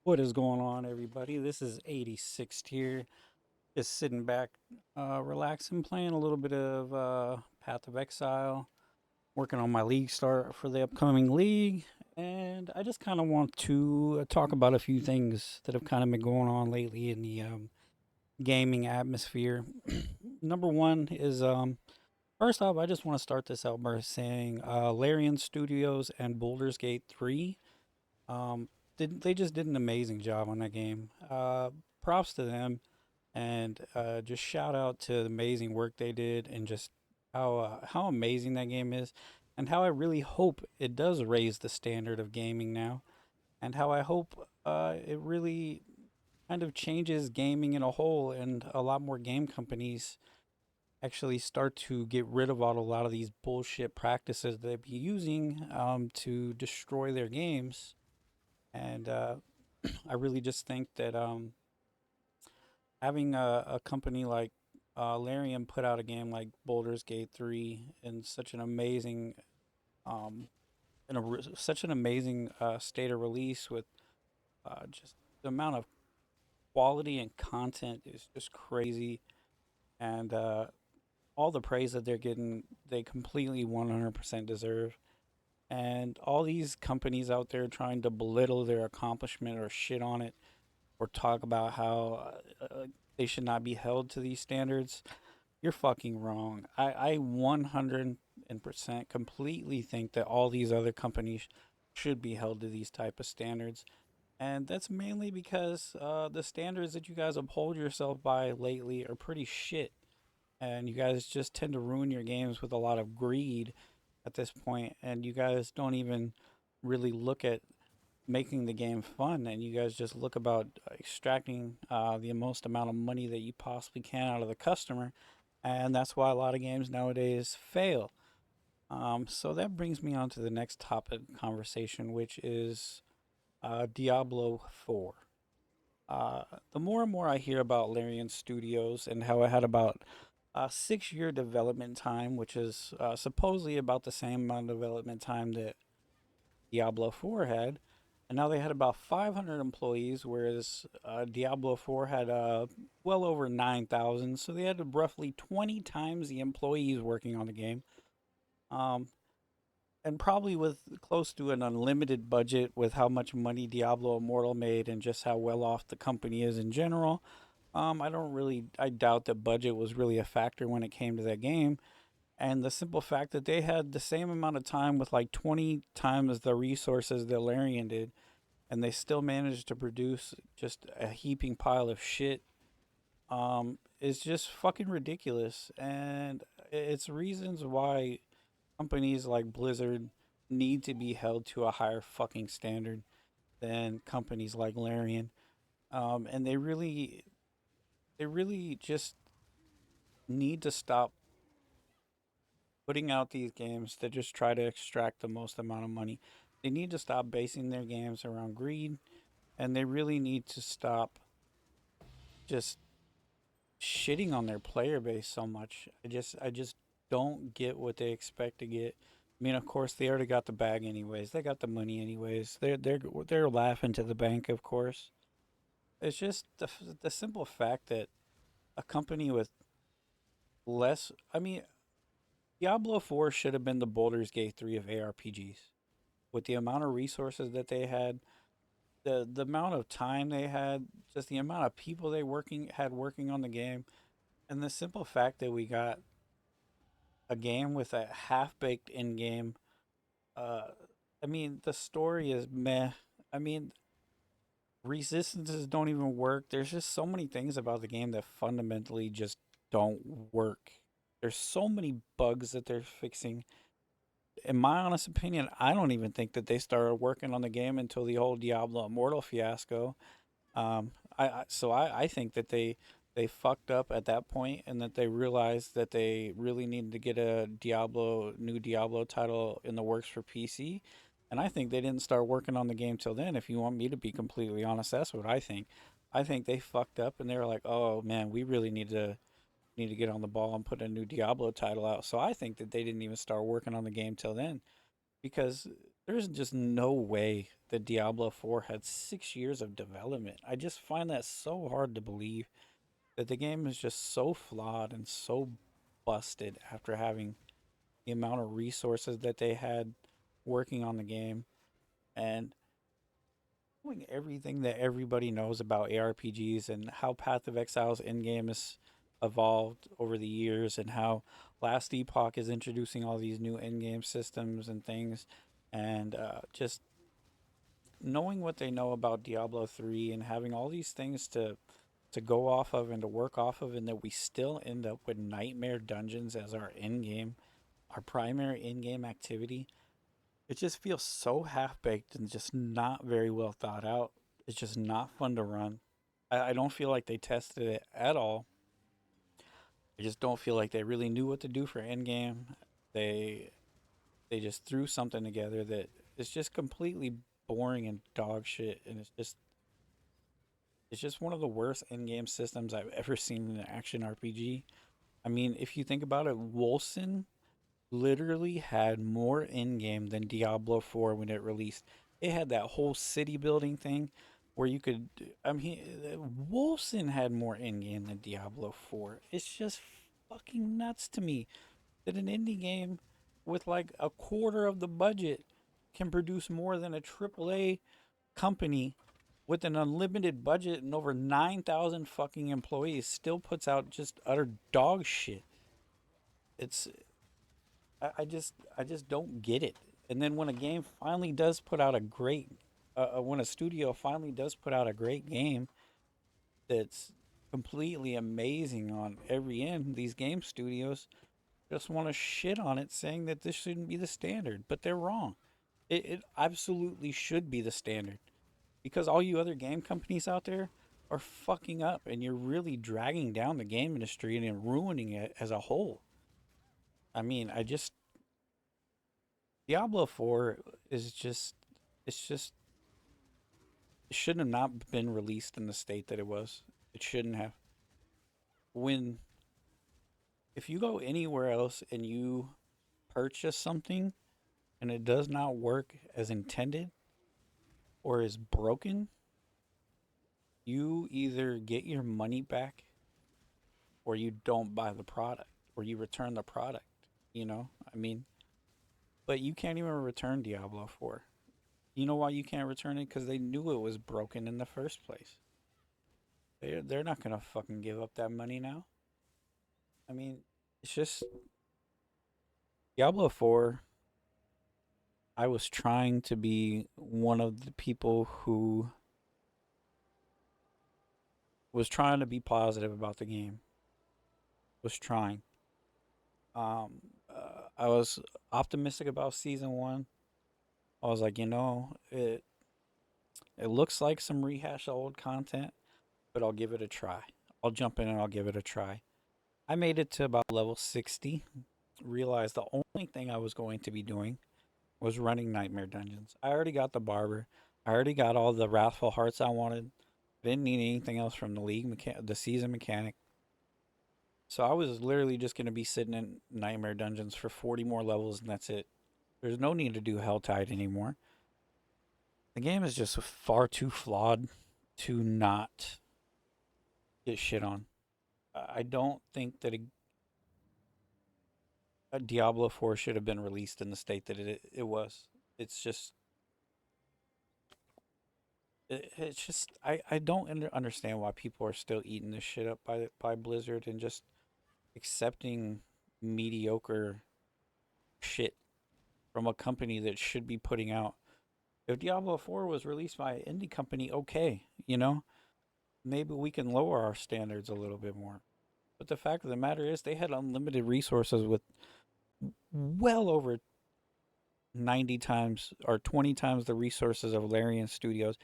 What is going on, everybody? This is 86 here, just sitting back, relaxing, playing a little bit of Path of Exile, working on my league start for the upcoming league, and I just kind of want to talk about a few things that have kind of been going on lately in the gaming atmosphere. Number one is first off, I just want to start this out by saying Larian Studios and Baldur's Gate 3 um, they just did an amazing job on that game. Props to them, and just shout out to the amazing work they did, and just how amazing that game is, and how I really hope it does raise the standard of gaming now, and how I hope it really kind of changes gaming in a whole, and a lot more game companies actually start to get rid of a lot of these bullshit practices they've been using to destroy their games. And I really just think that having a company like Larian put out a game like Baldur's Gate 3 in such an amazing um, such an amazing state of release with just the amount of quality and content is just crazy, and all the praise that they're getting, they completely 100% deserve. And all these companies out there trying to belittle their accomplishment or shit on it or talk about how they should not be held to these standards, you're fucking wrong. I 100% completely think that all these other companies should be held to these type of standards. And that's mainly because the standards that you guys uphold yourself by lately are pretty shit. And you guys just tend to ruin your games with a lot of greed at this point. And you guys don't even really look at making the game fun, and you guys just look about extracting the most amount of money that you possibly can out of the customer, and that's why a lot of games nowadays fail. So that brings me on to the next topic conversation, which is Diablo 4. Uh, the more and more I hear about Larian Studios and how it had about a 6 year development time, which is supposedly about the same amount of development time that Diablo 4 had, and now they had about 500 employees, whereas Diablo 4 had well over 9,000. So they had roughly 20 times the employees working on the game. Um, and probably with close to an unlimited budget with how much money Diablo Immortal made and just how well off the company is in general. I doubt that budget was really a factor when it came to that game. And the simple fact that they had the same amount of time with like 20 times the resources that Larian did, and they still managed to produce just a heaping pile of shit, is just fucking ridiculous. And it's reasons why companies like Blizzard need to be held to a higher fucking standard than companies like Larian. And they really just need to stop putting out these games that just try to extract the most amount of money. They need to stop basing their games around greed, and they really need to stop just shitting on their player base so much. I just don't get what they expect to get. I mean, of course, they already got the bag anyways. They got the money anyways. They're laughing to the bank, of course. It's just the simple fact that a company with less, I mean, Diablo 4 should have been the Baldur's Gate 3 of ARPGs. With the amount of resources that they had, the amount of time they had, just the amount of people they working on the game, and the simple fact that we got a game with a half baked end game. Uh, I mean, the story is meh. I mean, resistances don't even work. There's just so many things about the game that fundamentally just don't work. There's so many bugs that they're fixing. In my honest opinion, I don't even think that they started working on the game until the whole Diablo Immortal fiasco. I think that they fucked up at that point, and that they realized that they really needed to get a new Diablo title in the works for PC. And I think they didn't start working on the game till then. If you want me to be completely honest, that's what I think. I think they fucked up, and they were like, "Oh man, we really need to get on the ball and put a new Diablo title out." So I think that they didn't even start working on the game till then, because There's just no way that Diablo 4 had 6 years of development. I just find that so hard to believe that the game is just so flawed and so busted after having the amount of resources that they had working on the game and knowing everything that everybody knows about ARPGs and how Path of Exile's endgame has evolved over the years and how Last Epoch is introducing all these new endgame systems and things and just knowing what they know about Diablo 3 and having all these things to go off of and to work off of and that we still end up with nightmare dungeons as our end game, our primary in game activity. It just feels so half baked and just not very well thought out. It's just not fun to run. I don't feel like they tested it at all. I just don't feel like they really knew what to do for end game. They they just threw something together that is just completely boring and dog shit, and it's just one of the worst end game systems I've ever seen in an action RPG. I mean, if you think about it, Wolcen literally had more in game than Diablo 4 when it released. It had that whole city building thing where you could. I mean, Wolcen had more in game than Diablo 4. It's just fucking nuts to me that an indie game with like a quarter of the budget can produce more than a AAA company with an unlimited budget and over 9,000 fucking employees still puts out just utter dog shit. It's I just don't get it. And then when a game finally does put out a great, when a studio finally does put out a great game that's completely amazing on every end, these game studios just want to shit on it, saying that this shouldn't be the standard. But they're wrong. It absolutely should be the standard because all you other game companies out there are fucking up, and you're really dragging down the game industry and ruining it as a whole. I mean, I just Diablo 4 is just it's just it shouldn't have not been released in the state that it was. It shouldn't have. When if you go anywhere else and you purchase something and it does not work as intended or is broken, you either get your money back or you don't buy the product or you return the product, you know? I mean, but you can't even return Diablo 4. You know why you can't return it? Because they knew it was broken in the first place. They're not gonna fucking give up that money now. I mean, it's just Diablo 4. I was trying to be one of the people who was trying to be positive about the game. Was trying. I was optimistic about season one. I was like, it looks like some rehash of old content, but I'll give it a try. I'll jump in and I'll give it a try. I made it to about level 60. Realized the only thing I was going to be doing was running nightmare dungeons. I already got the barber. I already got all the wrathful hearts I wanted. I didn't need anything else from the the season mechanic. So I was literally just going to be sitting in nightmare dungeons for 40 more levels, and that's it. There's no need to do Helltide anymore. The game is just far too flawed to not get shit on. I don't think that a Diablo 4 should have been released in the state that it was. It's just it's just I don't understand why people are still eating this shit up by Blizzard and just accepting mediocre shit from a company that should be putting out. If Diablo 4 was released by an indie company, okay, maybe we can lower our standards a little bit more. But the fact of the matter is, they had unlimited resources with well over 90 times or 20 times the resources of Larian Studios.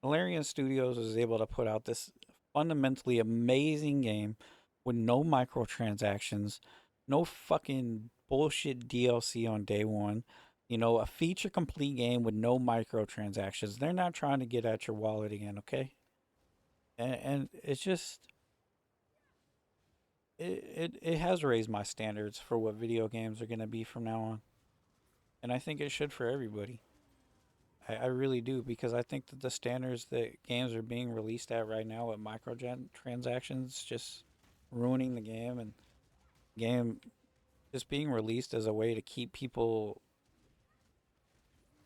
Larian Studios was able to put out this fundamentally amazing game with no microtransactions, no fucking bullshit DLC on day one. A feature complete game with no microtransactions. They're not trying to get at your wallet again, okay? And it's just it has raised my standards for what video games are going to be from now on. And I think it should for everybody. I really do, because I think that the standards that games are being released at right now with transactions just ruining the game, and game just being released as a way to keep people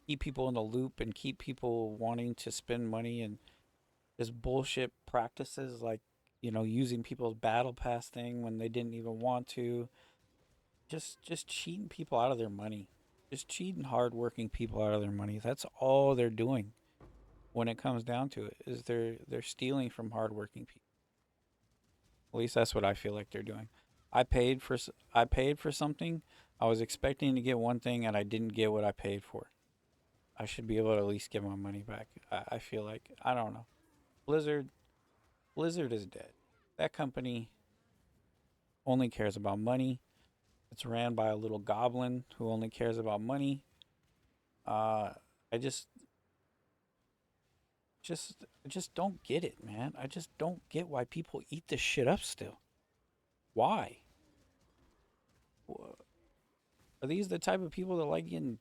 in the loop and keep people wanting to spend money, and just bullshit practices like, using people's battle pass thing when they didn't even want to, just cheating people out of their money, just cheating hardworking people out of their money. That's all they're doing when it comes down to it, is they're stealing from hardworking people. At least that's what I feel like they're doing. I paid for something. I was expecting to get one thing and I didn't get what I paid for. I should be able to at least get my money back. I feel like, I don't know. Blizzard Blizzard is dead. That company only cares about money. It's ran by a little goblin who only cares about money. I just don't get it, man. I just don't get why people eat this shit up still. Why? Are these the type of people that like getting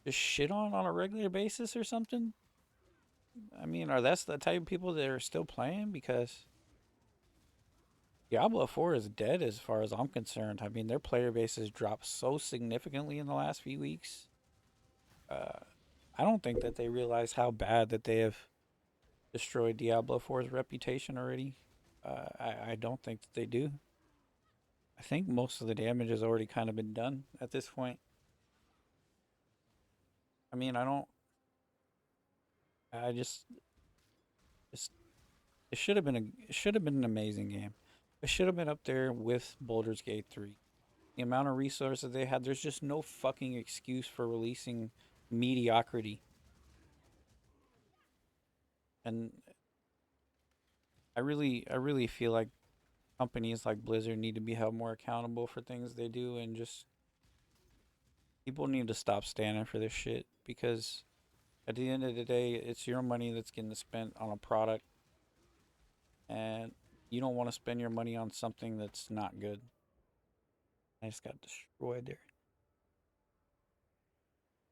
just shit on a regular basis or something? I mean, are that's the type of people that are still playing? Because Diablo 4 is dead as far as I'm concerned. I mean, their player base has dropped so significantly in the last few weeks. Uh, I don't think that they realize how bad that they have destroyed Diablo 4's reputation already. I don't think that they do. I think most of the damage has already kind of been done at this point. I mean, I don't. I just it should have been an amazing game. It should have been up there with Baldur's Gate 3. The amount of resources they had, there's just no fucking excuse for releasing mediocrity. And I really feel like companies like Blizzard need to be held more accountable for things they do, and just people need to stop standing for this shit, because at the end of the day, it's your money that's getting spent on a product, and you don't want to spend your money on something that's not good. I just got destroyed there.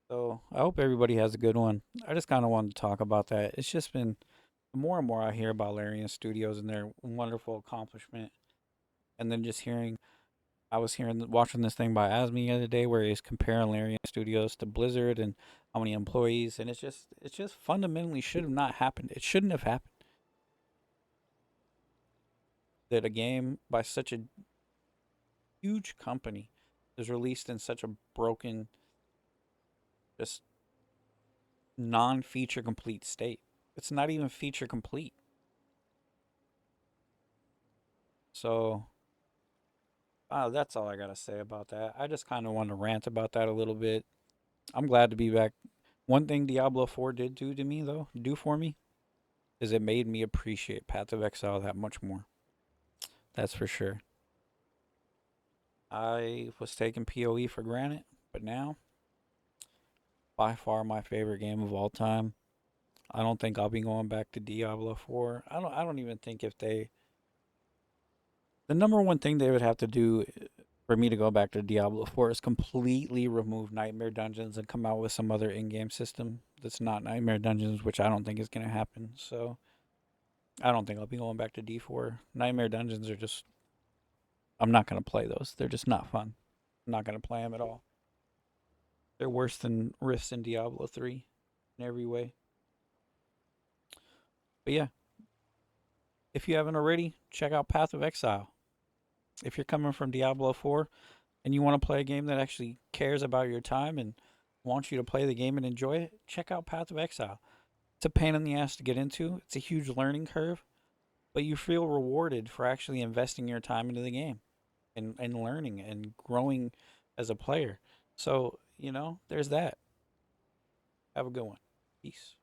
So I hope everybody has a good one. I just kind of wanted to talk about that. It's just been more and more I hear about Larian Studios and their wonderful accomplishment, and then just hearing. I was watching this thing by Asmi the other day where he's comparing Larian Studios to Blizzard and how many employees, and it's just fundamentally should have not happened. It shouldn't have happened that a game by such a huge company is released in such a broken, just non-feature complete state. It's not even feature complete. So that's all I gotta say about that. I just kind of want to rant about that a little bit. I'm glad to be back. One thing Diablo 4 did do for me, is it made me appreciate Path of Exile that much more. That's for sure. I was taking PoE for granted, but now, by far my favorite game of all time. I don't think I'll be going back to Diablo 4. I don't even think if they the number one thing they would have to do for me to go back to Diablo 4 is completely remove Nightmare Dungeons and come out with some other in-game system that's not Nightmare Dungeons, which I don't think is going to happen. So, I don't think I'll be going back to D4. Nightmare Dungeons are just I'm not going to play those. They're just not fun. I'm not going to play them at all. They're worse than Rifts in Diablo 3 in every way. But yeah, if you haven't already, check out Path of Exile. If you're coming from Diablo 4 and you want to play a game that actually cares about your time and wants you to play the game and enjoy it, check out Path of Exile. It's a pain in the ass to get into. It's a huge learning curve, but you feel rewarded for actually investing your time into the game and learning and growing as a player. So, there's that. Have a good one. Peace.